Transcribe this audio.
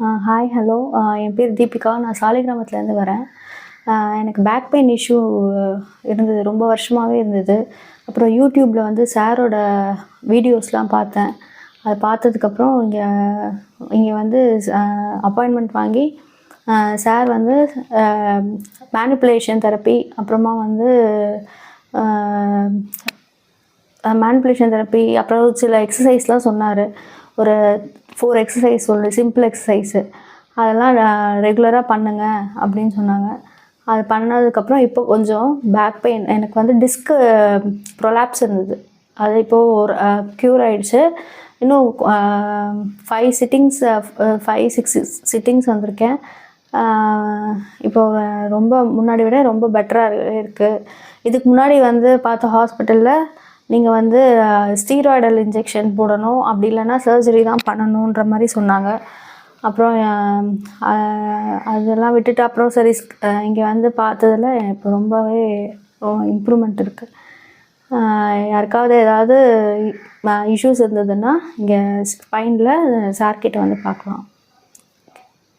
Hi hello என் பேர் தீபிகா. நான் சாலிகிராமத்துலேருந்து வரேன். எனக்கு பேக் பெயின் இஷ்யூ இருந்தது, ரொம்ப வருஷமாகவே இருந்தது. அப்புறம் யூடியூப்பில் வந்து சாரோட வீடியோஸ்லாம் பார்த்தேன். அதை பார்த்ததுக்கப்புறம் இங்கே வந்து அப்பாயின்மெண்ட் வாங்கி சார் வந்து மேனிப்புலேஷன் தெரப்பி, அப்புறமா வந்து மேனிப்புலேஷன் தெரப்பி, அப்புறம் சில எக்ஸசைஸ்லாம் சொன்னார். ஒரு 4 எக்ஸசைஸ் சிம்பிள் எக்ஸசைஸு, அதெல்லாம் ரெகுலராக பண்ணுங்க அப்படின்னு சொன்னாங்க. அது பண்ணதுக்கப்புறம் இப்போ கொஞ்சம் பேக் பெயின், எனக்கு வந்து டிஸ்க்கு ப்ரொலாப்ஸ் இருந்தது, அது இப்போது ஒரு க்யூர் ஆகிடுச்சு. இன்னும் 5-6 சிட்டிங்ஸ் வந்திருக்கேன். இப்போது ரொம்ப முன்னாடி விட ரொம்ப பெட்டராக இருக்குது. இதுக்கு முன்னாடி வந்து பார்த்த ஹாஸ்பிட்டலில் நீங்கள் வந்து ஸ்டீராய்டல் இன்ஜெக்ஷன் போடணும், அப்படி இல்லைன்னா சர்ஜரி தான் பண்ணணுன்ற மாதிரி சொன்னாங்க. அப்புறம் அதெல்லாம் விட்டுட்டு அப்புறம் சரி இங்கே வந்து பார்த்ததில் இப்போ ரொம்பவே இம்ப்ரூவ்மெண்ட் இருக்குது. யாருக்காவது ஏதாவது இஷ்யூஸ் இருந்ததுன்னா இங்கே ஸ்பைனில் சார்கிட்ட வந்து பார்க்கலாம்.